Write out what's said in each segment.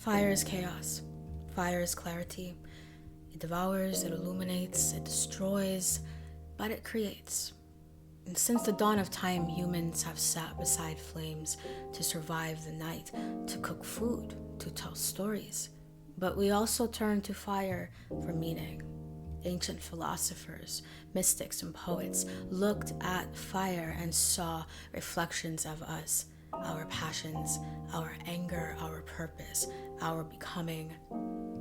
Fire is chaos. Fire is clarity. It devours, it illuminates, it destroys, but it creates. And since the dawn of time, humans have sat beside flames to survive the night, to cook food, to tell stories. But we also turn to fire for meaning. Ancient philosophers, mystics, and poets looked at fire and saw reflections of us, our passions, our anger, our purpose, our becoming.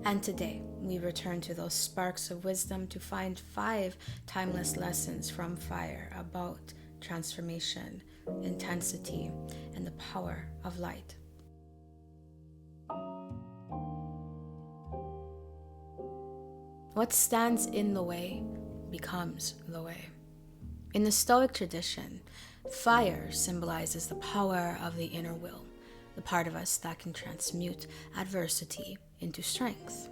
And today, we return to those sparks of wisdom to find 5 timeless lessons from fire about transformation, intensity, and the power of light. What stands in the way becomes the way. In the Stoic tradition, fire symbolizes the power of the inner will, the part of us that can transmute adversity into strength.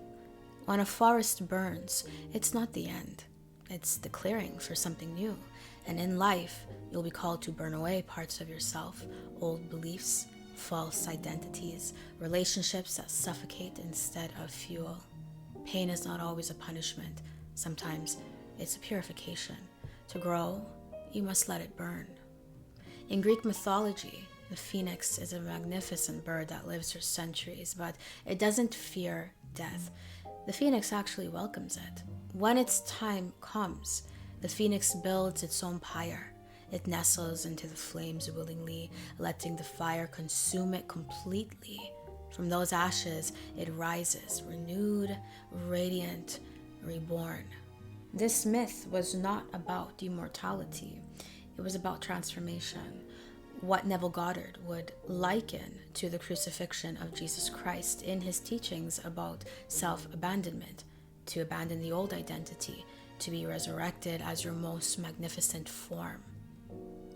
When a forest burns, it's not the end. It's the clearing for something new. And in life, you'll be called to burn away parts of yourself, old beliefs, false identities, relationships that suffocate instead of fuel. Pain is not always a punishment. Sometimes it's a purification. To grow, you must let it burn. In Greek mythology, the phoenix is a magnificent bird that lives for centuries, but it doesn't fear death. The phoenix actually welcomes it. When its time comes, the phoenix builds its own pyre. It nestles into the flames willingly, letting the fire consume it completely. From those ashes, it rises, renewed, radiant, reborn. This myth was not about immortality. It was about transformation. What Neville Goddard would liken to the crucifixion of Jesus Christ in his teachings about self-abandonment, to abandon the old identity, to be resurrected as your most magnificent form.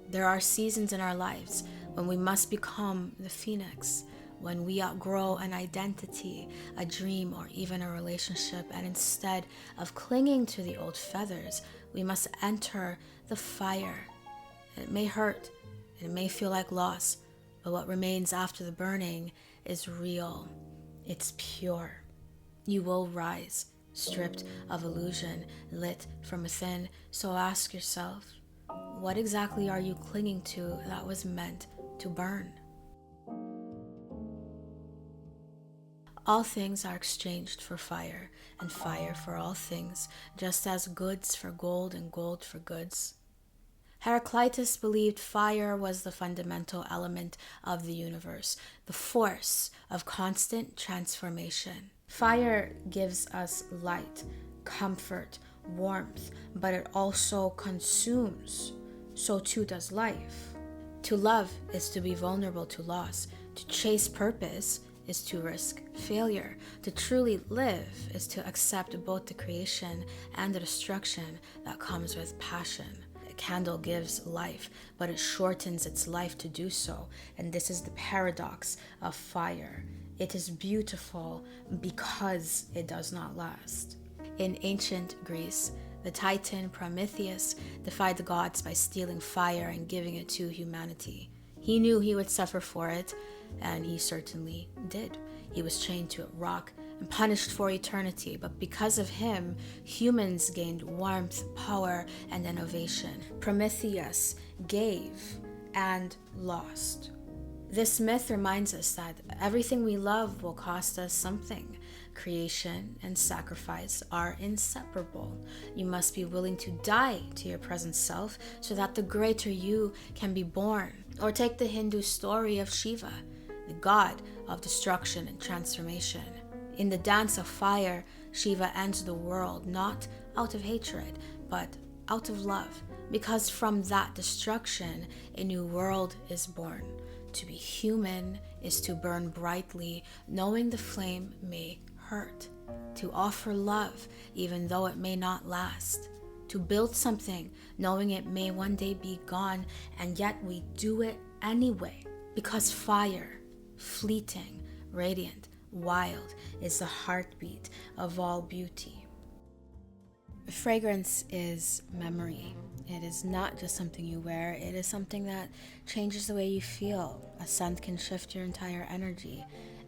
There are seasons in our lives when we must become the phoenix, when we outgrow an identity, a dream, or even a relationship, and instead of clinging to the old feathers, we must enter the fire. It may hurt, it may feel like loss, but what remains after the burning is real. It's pure. You will rise, stripped of illusion, lit from within. So ask yourself, what exactly are you clinging to that was meant to burn? All things are exchanged for fire, and fire for all things, just as goods for gold and gold for goods. Heraclitus believed fire was the fundamental element of the universe, the force of constant transformation. Fire gives us light, comfort, warmth, but it also consumes. So too does life. To love is to be vulnerable to loss. To chase purpose is to risk failure. To truly live is to accept both the creation and the destruction that comes with passion. A candle gives life, but it shortens its life to do so. And this is the paradox of fire. It is beautiful because it does not last. In ancient Greece, the Titan Prometheus defied the gods by stealing fire and giving it to humanity. He knew he would suffer for it, and he certainly did. He was chained to a rock and punished for eternity, but because of him, humans gained warmth, power, and innovation. Prometheus gave and lost. This myth reminds us that everything we love will cost us something. Creation and sacrifice are inseparable. You must be willing to die to your present self so that the greater you can be born. Or take the Hindu story of Shiva, the god of destruction and transformation. In the dance of fire, Shiva ends the world not out of hatred, but out of love, because from that destruction, a new world is born. To be human is to burn brightly, knowing the flame may hurt. To offer love, even though it may not last. To build something, knowing it may one day be gone, and yet we do it anyway. Because fire, fleeting, radiant, wild, is the heartbeat of all beauty. Fragrance is memory. It is not just something you wear, it is something that changes the way you feel. A scent can shift your entire energy.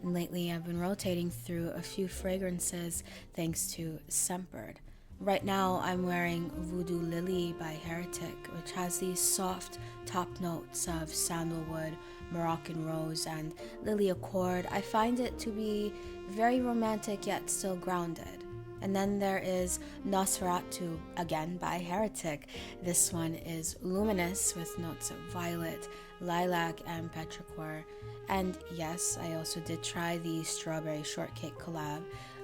And lately I've been rotating through a few fragrances thanks to Scentbird. Right now I'm wearing Voodoo Lily by Heretic, which has these soft top notes of sandalwood, Moroccan rose, and lily accord. I find it to be very romantic yet still grounded. And then there is Nosferatu, again by Heretic. This one is luminous with notes of violet, lilac, and petrichor. And yes, I also did try the strawberry shortcake collab.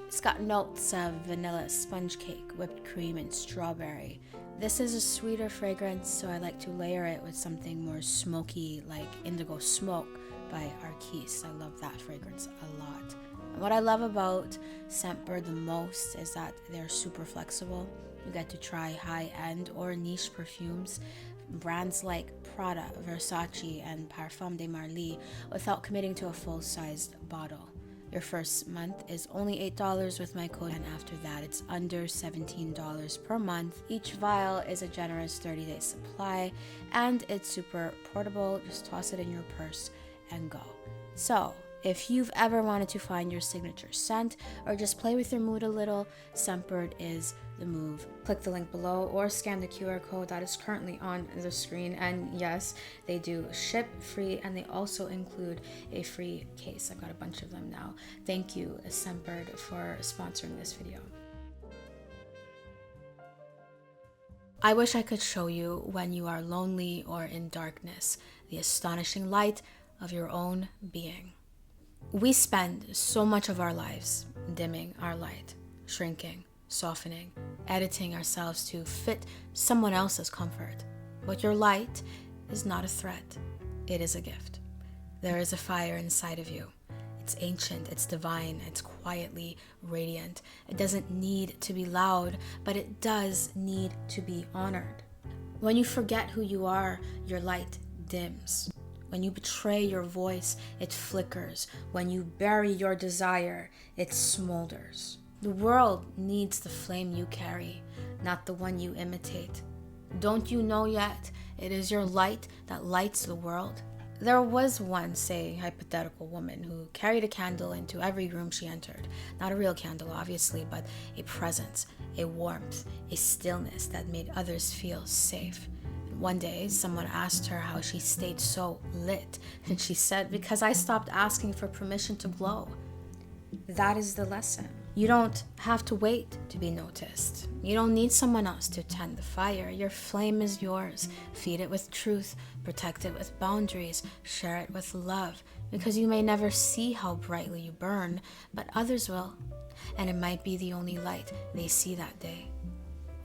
It's got notes of vanilla sponge cake, whipped cream, and strawberry. This is a sweeter fragrance, so I like to layer it with something more smoky like Indigo Smoke by Arquise. I love that fragrance a lot. And what I love about Scentbird the most is that they're super flexible. You get to try high-end or niche perfumes, brands like Prada, Versace, and Parfum de Marly without committing to a full-sized bottle. Your first month is only $8 with my code, and after that it's under $17 per month. Each vial is a generous 30-day supply, and it's super portable. Just toss it in your purse and go. So, if you've ever wanted to find your signature scent or just play with your mood a little, Scentbird is the move. Click the link below or scan the QR code that is currently on the screen. And yes, they do ship free, and they also include a free case. I've got a bunch of them now. Thank you, Scentbird, for sponsoring this video. I wish I could show you when you are lonely or in darkness, the astonishing light of your own being. We spend so much of our lives dimming our light, shrinking, softening, editing ourselves to fit someone else's comfort. But your light is not a threat. It is a gift. There is a fire inside of you. It's ancient, it's divine, it's quietly radiant. It doesn't need to be loud, but it does need to be honored. When you forget who you are, your light dims. When you betray your voice, it flickers. When you bury your desire, it smolders. The world needs the flame you carry, not the one you imitate. Don't you know yet? It is your light that lights the world. There was once a hypothetical woman who carried a candle into every room she entered. Not a real candle, obviously, but a presence, a warmth, a stillness that made others feel safe. One day, someone asked her how she stayed so lit, and she said, "Because I stopped asking for permission to glow." That is the lesson. You don't have to wait to be noticed. You don't need someone else to tend the fire. Your flame is yours. Feed it with truth, protect it with boundaries, share it with love, because you may never see how brightly you burn, but others will, and it might be the only light they see that day.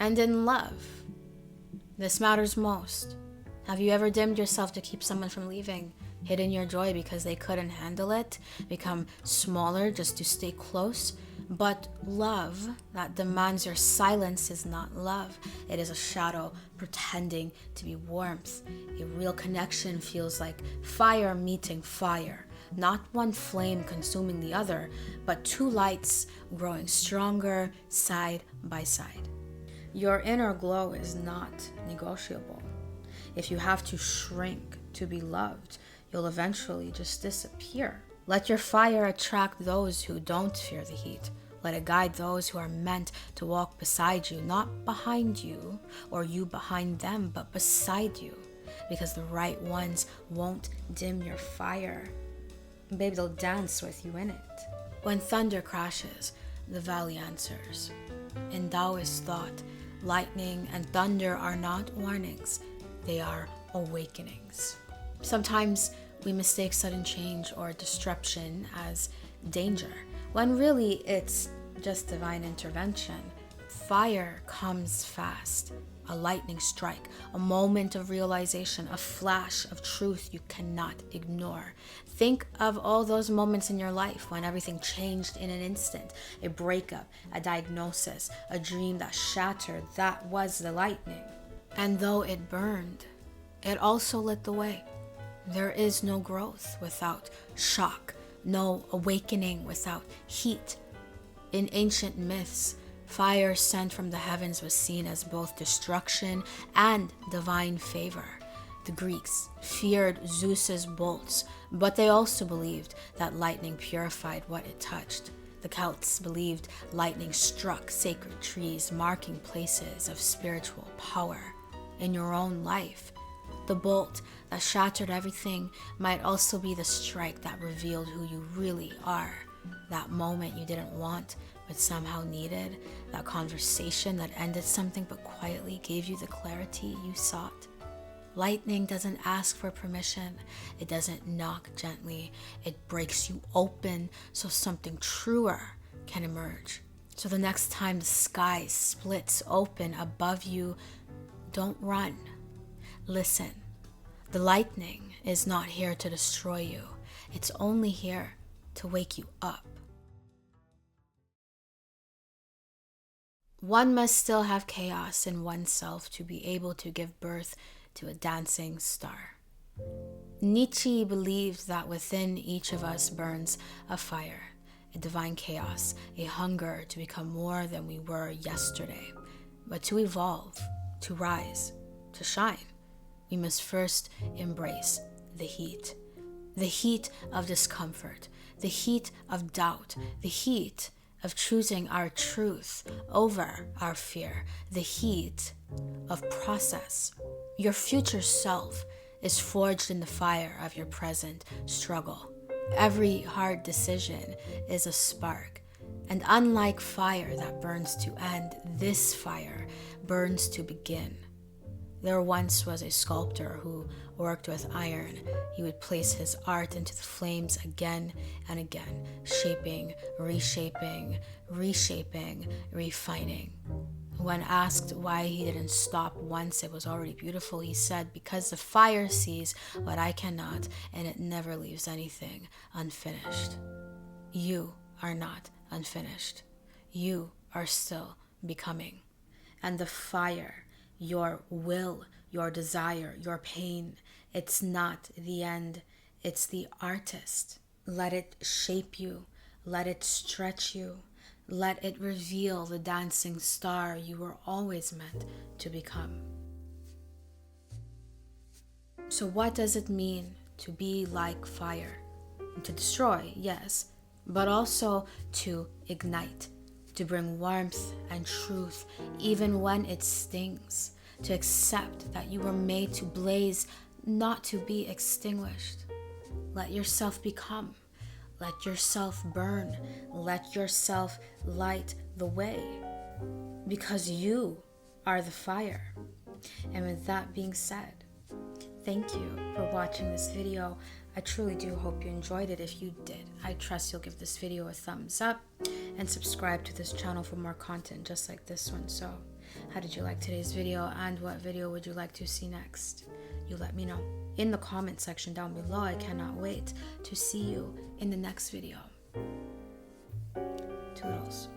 And in love, this matters most. Have you ever dimmed yourself to keep someone from leaving? Hidden your joy because they couldn't handle it? Become smaller just to stay close? But love that demands your silence is not love. It is a shadow pretending to be warmth. A real connection feels like fire meeting fire. Not one flame consuming the other, but two lights growing stronger side by side. Your inner glow is not negotiable. If you have to shrink to be loved, you'll eventually just disappear. Let your fire attract those who don't fear the heat. Let it guide those who are meant to walk beside you, not behind you or you behind them, but beside you. Because the right ones won't dim your fire. Baby, they'll dance with you in it. When thunder crashes, the valley answers. In Taoist thought, lightning and thunder are not warnings, they are awakenings. Sometimes we mistake sudden change or disruption as danger, when really it's just divine intervention. Fire comes fast, a lightning strike, a moment of realization, a flash of truth you cannot ignore. Think of all those moments in your life when everything changed in an instant. A breakup, a diagnosis, a dream that shattered. That was the lightning. And though it burned, it also lit the way. There is no growth without shock, no awakening without heat. In ancient myths, fire sent from the heavens was seen as both destruction and divine favor. The Greeks feared Zeus's bolts, But they also believed that lightning purified what it touched. The Celts believed lightning struck sacred trees, marking places of spiritual power. In your own life, the bolt that shattered everything might also be the strike that revealed who you really are. That moment you didn't want but somehow needed, that conversation that ended something but quietly gave you the clarity you sought. Lightning doesn't ask for permission. It doesn't knock gently. It breaks you open so something truer can emerge. So the next time the sky splits open above you, don't run. Listen. The lightning is not here to destroy you. It's only here to wake you up. One must still have chaos in oneself to be able to give birth to a dancing star. Nietzsche believed that within each of us burns a fire, a divine chaos, a hunger to become more than we were yesterday. But to evolve, to rise, to shine, we must first embrace the heat of discomfort, the heat of doubt, the heat of choosing our truth over our fear, the heat of process. Your future self is forged in the fire of your present struggle. Every hard decision is a spark. And unlike fire that burns to end, this fire burns to begin. There once was a sculptor who worked with iron. He would place his art into the flames again and again, shaping, reshaping, refining. When asked why he didn't stop once it was already beautiful, he said, "Because the fire sees what I cannot, and it never leaves anything unfinished." You are not unfinished. You are still becoming. And the fire, your will, your desire, your pain, it's not the end, it's the artist. Let it shape you, let it stretch you, let it reveal the dancing star you were always meant to become. So what does it mean to be like fire? To destroy, yes, but also to ignite, to bring warmth and truth even when it stings, to accept that you were made to blaze, not to be extinguished. Let yourself become. Let yourself burn. Let yourself light the way. Because you are the fire. And with that being said, thank you for watching this video. I truly do hope you enjoyed it. If you did, I trust you'll give this video a thumbs up and subscribe to this channel for more content just like this one. So, how did you like today's video, and what video would you like to see next? You let me know in the comment section down below. I cannot wait to see you in the next video. Toodles.